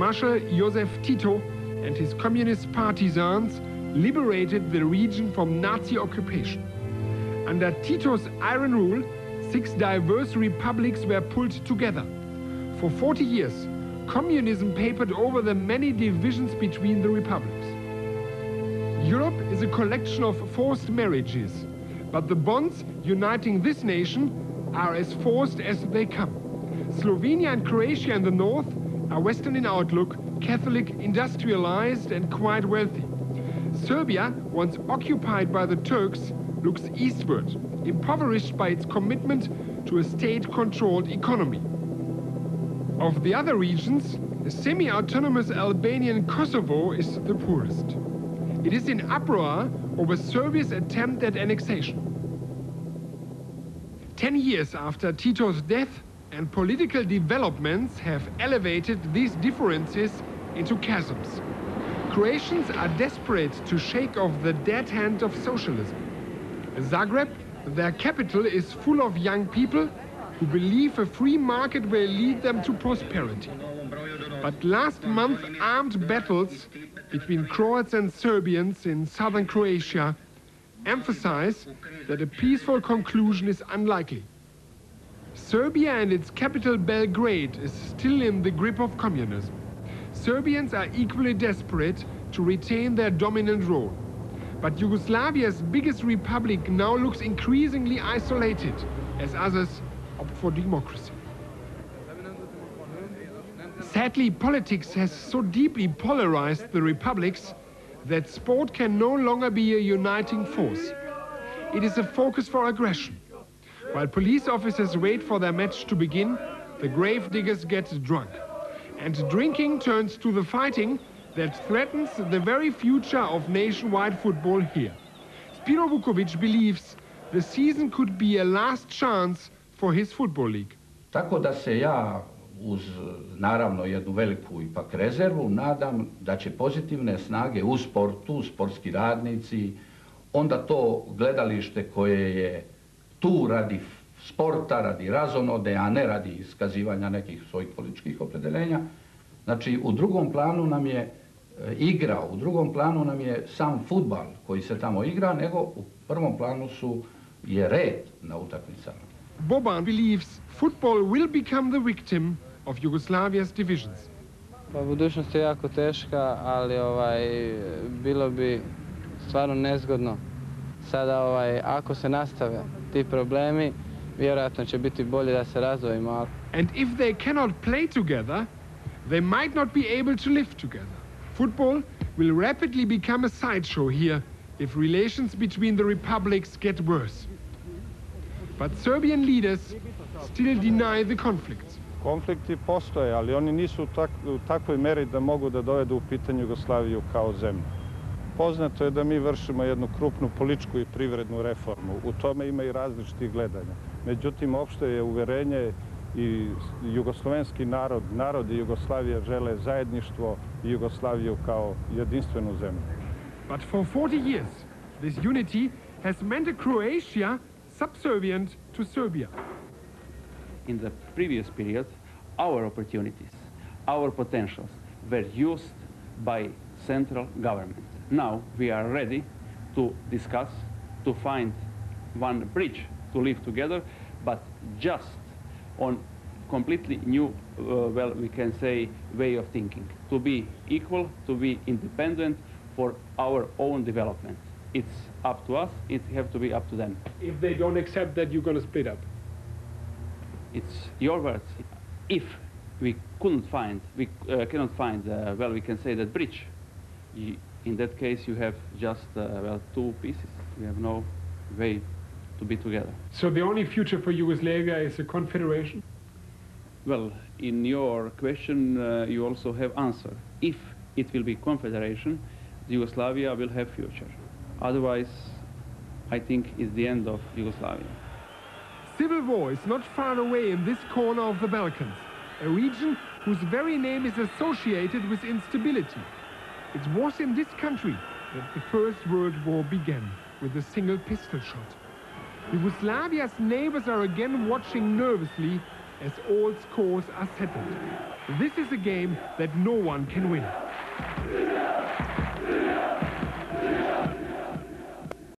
Marshal Joseph Tito and his communist partisans liberated the region from Nazi occupation. Under Tito's iron rule, 6 diverse republics were pulled together. For 40 years, communism papered over the many divisions between the republics. Europe is a collection of forced marriages, but the bonds uniting this nation are as forced as they come. Slovenia and Croatia in the north are Western in outlook, Catholic, industrialized and quite wealthy. Serbia, once occupied by the Turks, looks eastward, impoverished by its commitment to a state-controlled economy. Of the other regions, the semi-autonomous Albanian Kosovo is the poorest. It is in uproar over Serbia's attempt at annexation. 10 years after Tito's death, and political developments have elevated these differences into chasms. Croatians are desperate to shake off the dead hand of socialism. Zagreb, their capital, is full of young people who believe a free market will lead them to prosperity. But last month, armed battles between Croats and Serbians in southern Croatia emphasize that a peaceful conclusion is unlikely. Serbia and its capital Belgrade is still in the grip of communism. Serbians are equally desperate to retain their dominant role. But Yugoslavia's biggest republic now looks increasingly isolated as others opt for democracy. Sadly, politics has so deeply polarized the republics that sport can no longer be a uniting force. It is a focus for aggression. While police officers wait for their match to begin, the gravediggers get drunk. And drinking turns to the fighting that threatens the very future of nationwide football here. Spiro Vukovic believes the season could be a last chance for his football league. Tako da se ja uz naravno jednu veliku ipak rezervu nadam da će pozitivne snage u sportu, sportski radnici, onda to gledalište koje je tu radi sporta, radi razonode, a ne radi iskazivanja nekih svojih političkih opredeljenja. Znači, u drugom planu nam je igra, u drugom planu nam je sam fudbal koji se tamo igra, nego u prvom planu je red na utakmicama. Boban believes football will become the victim of Yugoslavia's divisions. Pa budućnost je jako teška, ali bilo bi stvarno nezgodno. Sada ako se nastave ti problemi, vjerojatno će biti bolje da se razdvojimo. And if they cannot play together, they might not be able to live together. Football will rapidly become a sideshow here if relations between the republics get worse. But Serbian leaders still deny the conflicts. Konflikti postoje, ali oni nisu u takvoj meri da mogu da dovedu u pitanje Jugoslaviju kao zemlju. Poznato je da mi vršimo jednu krupnu političku i privrednu reformu. U tome ima i različitih gledanja. Međutim, opšte je uverenje i jugoslovenski narod, narodi Jugoslavije žele zajedništvo i Jugoslaviju kao jedinstvenu zemlju. But for 40 years, this unity has meant a Croatia subservient to Serbia. In the previous period, our opportunities, our potentials were used by central government. Now we are ready to discuss, to find one bridge to live together, but just on completely new, we can say, way of thinking. To be equal, to be independent for our own development. It's up to us, it has to be up to them. If they don't accept that, you're going to split up. It's your words. If we cannot find, we can say that bridge. In that case, you have just, two pieces. You have no way to be together. So the only future for Yugoslavia is a confederation? Well, in your question, you also have answer. If it will be confederation, Yugoslavia will have future. Otherwise, I think it's the end of Yugoslavia. Civil war is not far away in this corner of the Balkans, a region whose very name is associated with instability. It was in this country that the First World War began, with a single pistol shot. Yugoslavia's neighbors are again watching nervously as all scores are settled. This is a game that no one can win.